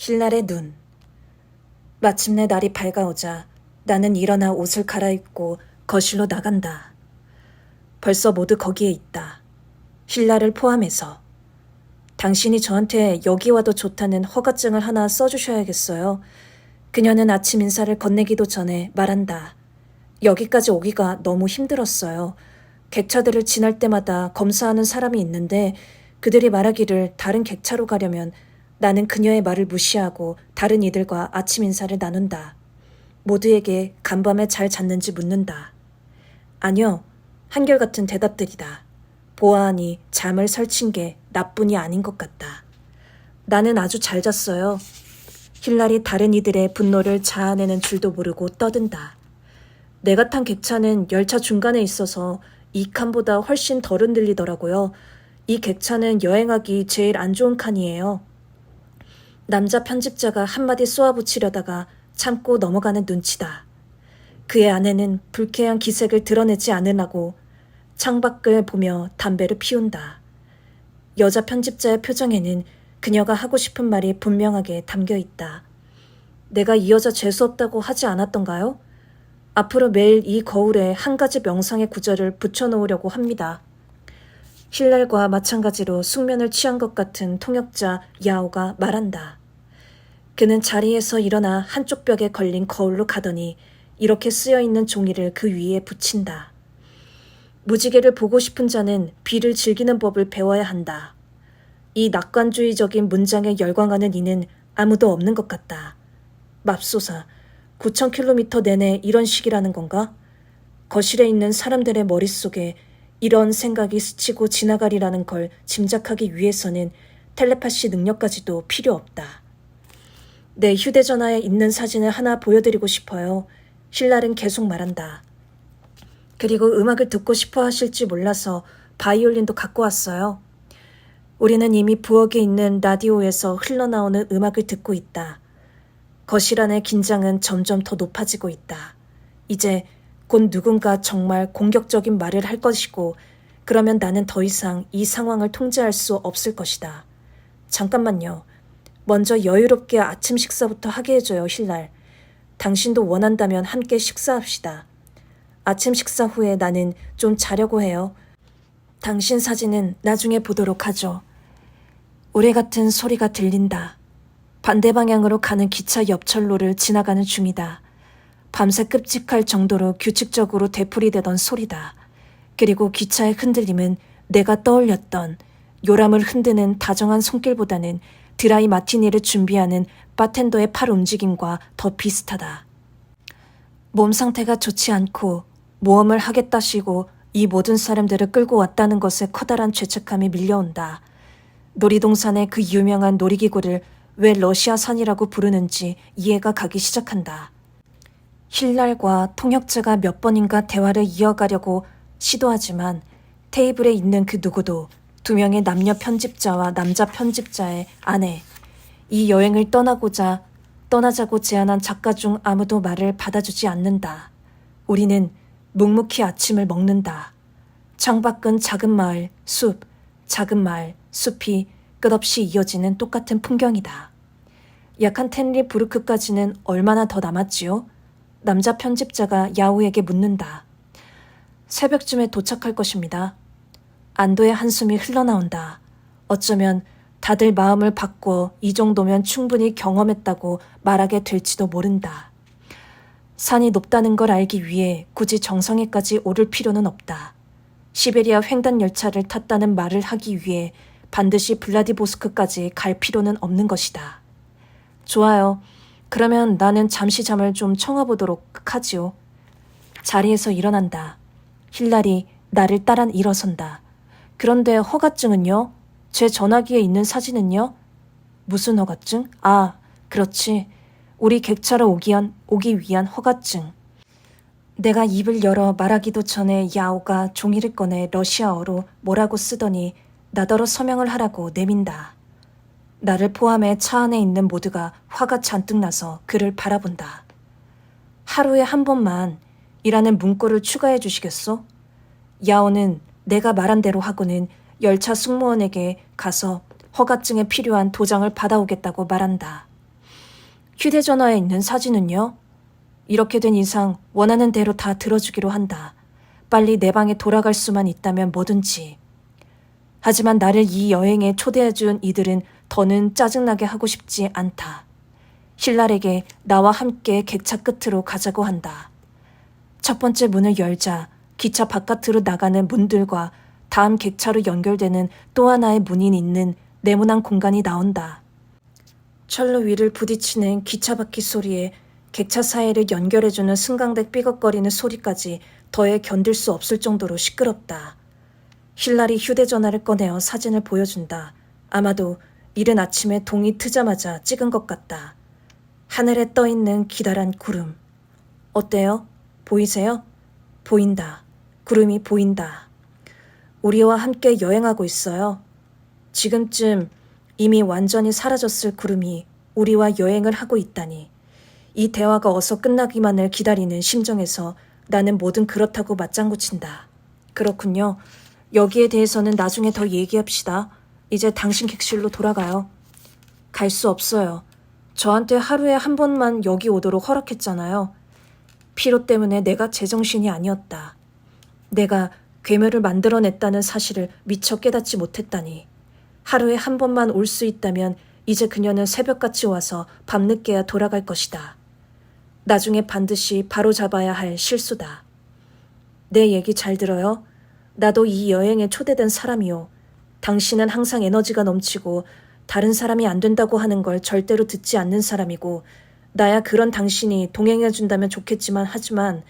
힐날의 눈. 마침내 날이 밝아오자 나는 일어나 옷을 갈아입고 거실로 나간다. 벌써 모두 거기에 있다. 힐날을 포함해서. 당신이 저한테 여기 와도 좋다는 허가증을 하나 써주셔야겠어요. 그녀는 아침 인사를 건네기도 전에 말한다. 여기까지 오기가 너무 힘들었어요. 객차들을 지날 때마다 검사하는 사람이 있는데 그들이 말하기를 다른 객차로 가려면 나는 그녀의 말을 무시하고 다른 이들과 아침 인사를 나눈다. 모두에게 간밤에 잘 잤는지 묻는다. 아니요. 한결같은 대답들이다. 보아하니 잠을 설친 게 나뿐이 아닌 것 같다. 나는 아주 잘 잤어요. 힐날이 다른 이들의 분노를 자아내는 줄도 모르고 떠든다. 내가 탄 객차는 열차 중간에 있어서 이 칸보다 훨씬 덜 흔들리더라고요. 이 객차는 여행하기 제일 안 좋은 칸이에요. 남자 편집자가 한마디 쏘아붙이려다가 참고 넘어가는 눈치다. 그의 아내는 불쾌한 기색을 드러내지 않으려고 창밖을 보며 담배를 피운다. 여자 편집자의 표정에는 그녀가 하고 싶은 말이 분명하게 담겨 있다. 내가 이 여자 재수없다고 하지 않았던가요? 앞으로 매일 이 거울에 한 가지 명상의 구절을 붙여놓으려고 합니다. 힐날과 마찬가지로 숙면을 취한 것 같은 통역자 야오가 말한다. 그는 자리에서 일어나 한쪽 벽에 걸린 거울로 가더니 이렇게 쓰여있는 종이를 그 위에 붙인다. 무지개를 보고 싶은 자는 비를 즐기는 법을 배워야 한다. 이 낙관주의적인 문장에 열광하는 이는 아무도 없는 것 같다. 맙소사, 9,000km 내내 이런 식이라는 건가? 거실에 있는 사람들의 머릿속에 이런 생각이 스치고 지나가리라는 걸 짐작하기 위해서는 텔레파시 능력까지도 필요 없다. 내 휴대전화에 있는 사진을 하나 보여드리고 싶어요. 힐날은 계속 말한다. 그리고 음악을 듣고 싶어 하실지 몰라서 바이올린도 갖고 왔어요. 우리는 이미 부엌에 있는 라디오에서 흘러나오는 음악을 듣고 있다. 거실 안의 긴장은 점점 더 높아지고 있다. 이제 곧 누군가 정말 공격적인 말을 할 것이고 그러면 나는 더 이상 이 상황을 통제할 수 없을 것이다. 잠깐만요. 먼저 여유롭게 아침 식사부터 하게 해줘요, 힐날. 당신도 원한다면 함께 식사합시다. 아침 식사 후에 나는 좀 자려고 해요. 당신 사진은 나중에 보도록 하죠. 우레 같은 소리가 들린다. 반대 방향으로 가는 기차 옆철로를 지나가는 중이다. 밤새 끔찍할 정도로 규칙적으로 되풀이되던 소리다. 그리고 기차의 흔들림은 내가 떠올렸던 요람을 흔드는 다정한 손길보다는 드라이 마티니를 준비하는 바텐더의 팔 움직임과 더 비슷하다. 몸 상태가 좋지 않고 모험을 하겠다시고 이 모든 사람들을 끌고 왔다는 것에 커다란 죄책감이 밀려온다. 놀이동산의 그 유명한 놀이기구를 왜 러시아산이라고 부르는지 이해가 가기 시작한다. 힐날과 통역자가 몇 번인가 대화를 이어가려고 시도하지만 테이블에 있는 그 누구도 두 명의 남녀 편집자와 남자 편집자의 아내, 이 여행을 떠나자고 제안한 작가 중 아무도 말을 받아주지 않는다. 우리는 묵묵히 아침을 먹는다. 창밖은 작은 마을, 숲, 작은 마을, 숲이 끝없이 이어지는 똑같은 풍경이다. 야칸텐리부르크까지는 얼마나 더 남았지요? 남자 편집자가 야오에게 묻는다. 새벽쯤에 도착할 것입니다. 안도의 한숨이 흘러나온다. 어쩌면 다들 마음을 바꿔 이 정도면 충분히 경험했다고 말하게 될지도 모른다. 산이 높다는 걸 알기 위해 굳이 정상에까지 오를 필요는 없다. 시베리아 횡단 열차를 탔다는 말을 하기 위해 반드시 블라디보스크까지 갈 필요는 없는 것이다. 좋아요. 그러면 나는 잠시 잠을 좀 청해보도록 하지요. 자리에서 일어난다. 힐날이 나를 따라 일어선다. 그런데 허가증은요? 제 전화기에 있는 사진은요? 무슨 허가증? 아, 그렇지. 우리 객차로 오기 위한 허가증. 내가 입을 열어 말하기도 전에 야오가 종이를 꺼내 러시아어로 뭐라고 쓰더니 나더러 서명을 하라고 내민다. 나를 포함해 차 안에 있는 모두가 화가 잔뜩 나서 그를 바라본다. 하루에 한 번만 이라는 문구를 추가해 주시겠소? 야오는 내가 말한 대로 하고는 열차 승무원에게 가서 허가증에 필요한 도장을 받아오겠다고 말한다. 휴대전화에 있는 사진은요? 이렇게 된 이상 원하는 대로 다 들어주기로 한다. 빨리 내 방에 돌아갈 수만 있다면 뭐든지. 하지만 나를 이 여행에 초대해준 이들은 더는 짜증나게 하고 싶지 않다. 신랄에게 나와 함께 객차 끝으로 가자고 한다. 첫 번째 문을 열자 기차 바깥으로 나가는 문들과 다음 객차로 연결되는 또 하나의 문이 있는 네모난 공간이 나온다. 철로 위를 부딪히는 기차 바퀴 소리에 객차 사이를 연결해주는 승강대 삐걱거리는 소리까지 더해 견딜 수 없을 정도로 시끄럽다. 힐랄이 휴대전화를 꺼내어 사진을 보여준다. 아마도 이른 아침에 동이 트자마자 찍은 것 같다. 하늘에 떠있는 기다란 구름. 어때요? 보이세요? 보인다. 구름이 보인다. 우리와 함께 여행하고 있어요. 지금쯤 이미 완전히 사라졌을 구름이 우리와 여행을 하고 있다니. 이 대화가 어서 끝나기만을 기다리는 심정에서 나는 뭐든 그렇다고 맞장구 친다. 그렇군요. 여기에 대해서는 나중에 더 얘기합시다. 이제 당신 객실로 돌아가요. 갈 수 없어요. 저한테 하루에 한 번만 여기 오도록 허락했잖아요. 피로 때문에 내가 제정신이 아니었다. 내가 괴물을 만들어냈다는 사실을 미처 깨닫지 못했다니. 하루에 한 번만 올 수 있다면 이제 그녀는 새벽같이 와서 밤늦게야 돌아갈 것이다. 나중에 반드시 바로잡아야 할 실수다. 내 얘기 잘 들어요? 나도 이 여행에 초대된 사람이요. 당신은 항상 에너지가 넘치고 다른 사람이 안 된다고 하는 걸 절대로 듣지 않는 사람이고 나야 그런 당신이 동행해준다면 좋겠지만 하지만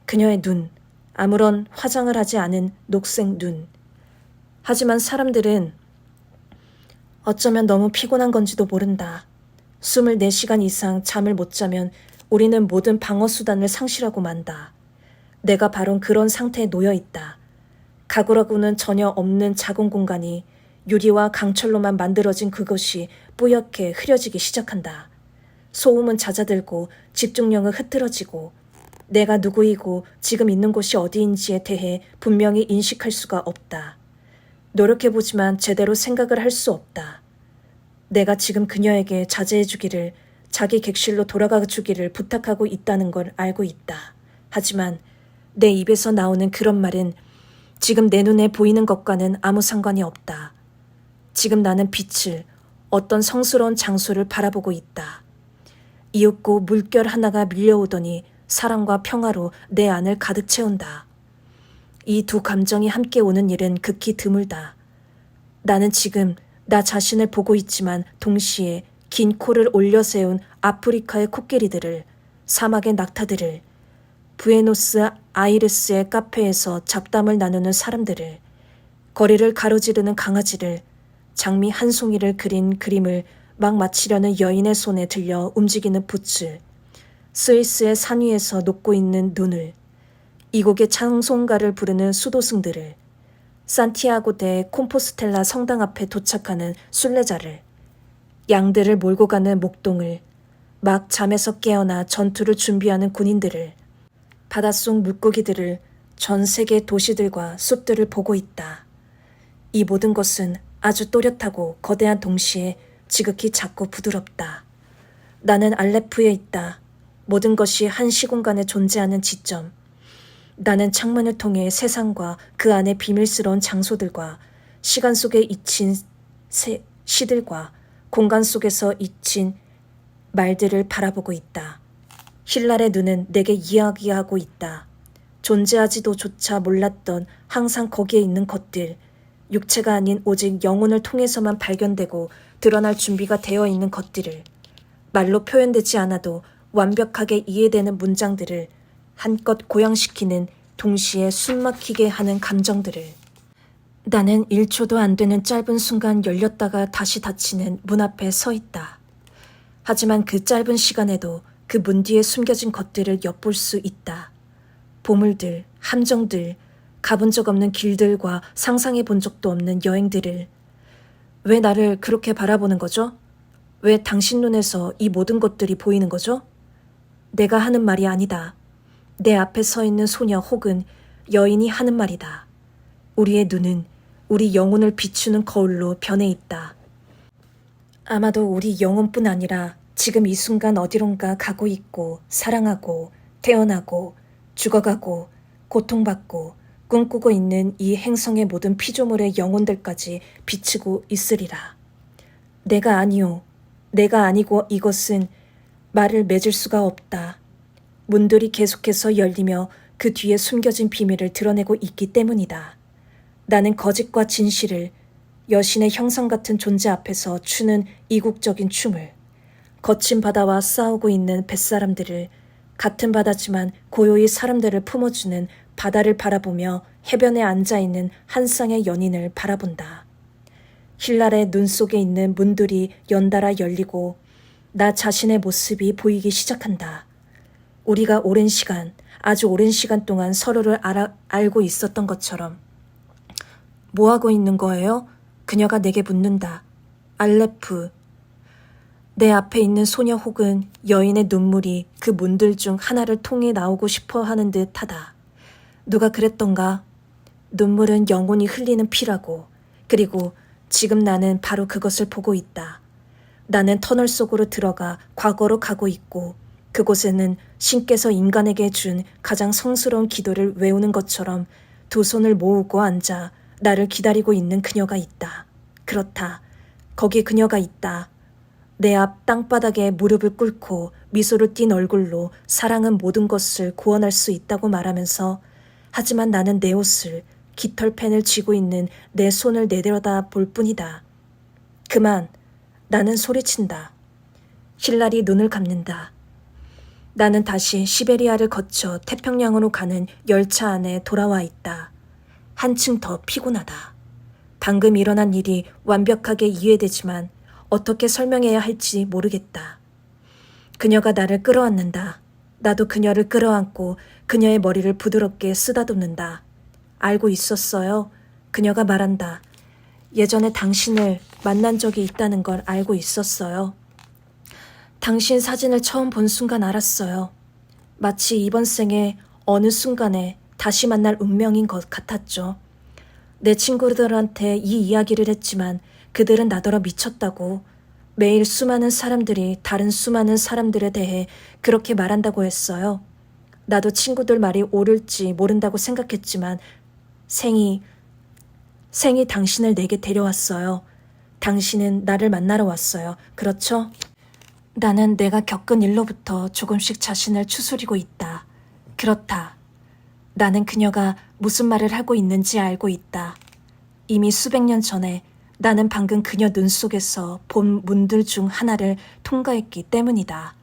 그녀의 눈, 아무런 화장을 하지 않은 녹색 눈. 하지만 사람들은 어쩌면 너무 피곤한 건지도 모른다. 24시간 이상 잠을 못 자면 우리는 모든 방어 수단을 상실하고 만다. 내가 바로 그런 상태에 놓여 있다. 가구라고는 전혀 없는 작은 공간이 유리와 강철로만 만들어진 그것이 뿌옇게 흐려지기 시작한다. 소음은 잦아들고 집중력은 흐트러지고 내가 누구이고 지금 있는 곳이 어디인지에 대해 분명히 인식할 수가 없다. 노력해보지만 제대로 생각을 할 수 없다. 내가 지금 그녀에게 자제해주기를, 자기 객실로 돌아가주기를 부탁하고 있다는 걸 알고 있다. 하지만 내 입에서 나오는 그런 말은 지금 내 눈에 보이는 것과는 아무 상관이 없다. 지금 나는 빛을, 어떤 성스러운 장소를 바라보고 있다. 이윽고 물결 하나가 밀려오더니 사랑과 평화로 내 안을 가득 채운다. 이 두 감정이 함께 오는 일은 극히 드물다. 나는 지금 나 자신을 보고 있지만 동시에 긴 코를 올려 세운 아프리카의 코끼리들을, 사막의 낙타들을, 부에노스 아이레스의 카페에서 잡담을 나누는 사람들을, 거리를 가로지르는 강아지를, 장미 한 송이를 그린 그림을 막 마치려는 여인의 손에 들려 움직이는 붓을, 스위스의 산 위에서 녹고 있는 눈을, 이곡의 찬송가를 부르는 수도승들을, 산티아고 대 콤포스텔라 성당 앞에 도착하는 순례자를, 양들을 몰고 가는 목동을, 막 잠에서 깨어나 전투를 준비하는 군인들을, 바닷속 물고기들을, 전 세계 도시들과 숲들을 보고 있다. 이 모든 것은 아주 또렷하고 거대한 동시에 지극히 작고 부드럽다. 나는 알레프에 있다. 모든 것이 한 시공간에 존재하는 지점. 나는 창문을 통해 세상과 그 안의 비밀스러운 장소들과 시간 속에 잊힌 시들과 공간 속에서 잊힌 말들을 바라보고 있다. 힐랄의 눈은 내게 이야기하고 있다. 존재하지도조차 몰랐던 항상 거기에 있는 것들, 육체가 아닌 오직 영혼을 통해서만 발견되고 드러날 준비가 되어 있는 것들을, 말로 표현되지 않아도 완벽하게 이해되는 문장들을 한껏 고양시키는 동시에 숨막히게 하는 감정들을. 나는 1초도 안 되는 짧은 순간 열렸다가 다시 닫히는 문 앞에 서 있다. 하지만 그 짧은 시간에도 그 문 뒤에 숨겨진 것들을 엿볼 수 있다. 보물들, 함정들, 가본 적 없는 길들과 상상해 본 적도 없는 여행들을. 왜 나를 그렇게 바라보는 거죠? 왜 당신 눈에서 이 모든 것들이 보이는 거죠? 내가 하는 말이 아니다. 내 앞에 서 있는 소녀 혹은 여인이 하는 말이다. 우리의 눈은 우리 영혼을 비추는 거울로 변해 있다. 아마도 우리 영혼뿐 아니라 지금 이 순간 어디론가 가고 있고 사랑하고 태어나고 죽어가고 고통받고 꿈꾸고 있는 이 행성의 모든 피조물의 영혼들까지 비치고 있으리라. 내가 아니오. 내가 아니고 이것은 말을 맺을 수가 없다. 문들이 계속해서 열리며 그 뒤에 숨겨진 비밀을 드러내고 있기 때문이다. 나는 거짓과 진실을 여신의 형상 같은 존재 앞에서 추는 이국적인 춤을, 거친 바다와 싸우고 있는 뱃사람들을, 같은 바다지만 고요히 사람들을 품어주는 바다를 바라보며 해변에 앉아있는 한 쌍의 연인을 바라본다. 힐랄의 눈 속에 있는 문들이 연달아 열리고 나 자신의 모습이 보이기 시작한다. 우리가 오랜 시간, 아주 오랜 시간 동안 서로를 알고 있었던 것처럼. 뭐 하고 있는 거예요? 그녀가 내게 묻는다. 알레프. 내 앞에 있는 소녀 혹은 여인의 눈물이 그 문들 중 하나를 통해 나오고 싶어 하는 듯 하다. 누가 그랬던가? 눈물은 영혼이 흘리는 피라고. 그리고 지금 나는 바로 그것을 보고 있다. 나는 터널 속으로 들어가 과거로 가고 있고 그곳에는 신께서 인간에게 준 가장 성스러운 기도를 외우는 것처럼 두 손을 모으고 앉아 나를 기다리고 있는 그녀가 있다. 그렇다. 거기 그녀가 있다. 내 앞 땅바닥에 무릎을 꿇고 미소를 띤 얼굴로 사랑은 모든 것을 구원할 수 있다고 말하면서 하지만 나는 내 옷을 깃털펜을 쥐고 있는 내 손을 내려다 볼 뿐이다. 그만. 나는 소리친다. 힐랄이 눈을 감는다. 나는 다시 시베리아를 거쳐 태평양으로 가는 열차 안에 돌아와 있다. 한층 더 피곤하다. 방금 일어난 일이 완벽하게 이해되지만 어떻게 설명해야 할지 모르겠다. 그녀가 나를 끌어안는다. 나도 그녀를 끌어안고 그녀의 머리를 부드럽게 쓰다듬는다. 알고 있었어요. 그녀가 말한다. 예전에 당신을 만난 적이 있다는 걸 알고 있었어요. 당신 사진을 처음 본 순간 알았어요. 마치 이번 생에 어느 순간에 다시 만날 운명인 것 같았죠. 내 친구들한테 이 이야기를 했지만 그들은 나더러 미쳤다고, 매일 수많은 사람들이 다른 수많은 사람들에 대해 그렇게 말한다고 했어요. 나도 친구들 말이 옳을지 모른다고 생각했지만 생이 당신을 내게 데려왔어요. 당신은 나를 만나러 왔어요. 그렇죠? 나는 내가 겪은 일로부터 조금씩 자신을 추스리고 있다. 그렇다. 나는 그녀가 무슨 말을 하고 있는지 알고 있다. 이미 수백 년 전에 나는 방금 그녀 눈 속에서 본 문들 중 하나를 통과했기 때문이다.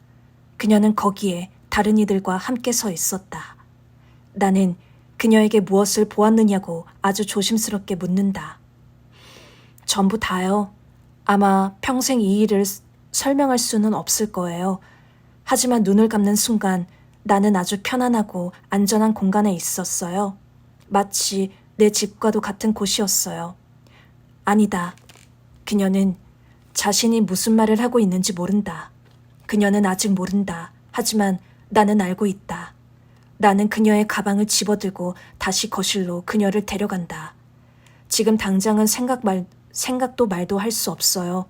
그녀는 거기에 다른 이들과 함께 서 있었다. 나는 그녀에게 무엇을 보았느냐고 아주 조심스럽게 묻는다. 전부 다요. 아마 평생 이 일을 설명할 수는 없을 거예요. 하지만 눈을 감는 순간 나는 아주 편안하고 안전한 공간에 있었어요. 마치 내 집과도 같은 곳이었어요. 아니다. 그녀는 자신이 무슨 말을 하고 있는지 모른다. 그녀는 아직 모른다. 하지만 나는 알고 있다. 나는 그녀의 가방을 집어들고 다시 거실로 그녀를 데려간다. 지금 당장은 생각도 말도 할 수 없어요.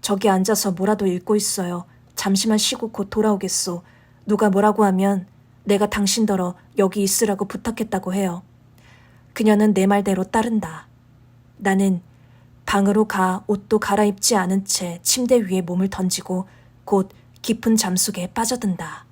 저기 앉아서 뭐라도 읽고 있어요. 잠시만 쉬고 곧 돌아오겠소. 누가 뭐라고 하면 내가 당신더러 여기 있으라고 부탁했다고 해요. 그녀는 내 말대로 따른다. 나는 방으로 가 옷도 갈아입지 않은 채 침대 위에 몸을 던지고 곧 깊은 잠 속에 빠져든다.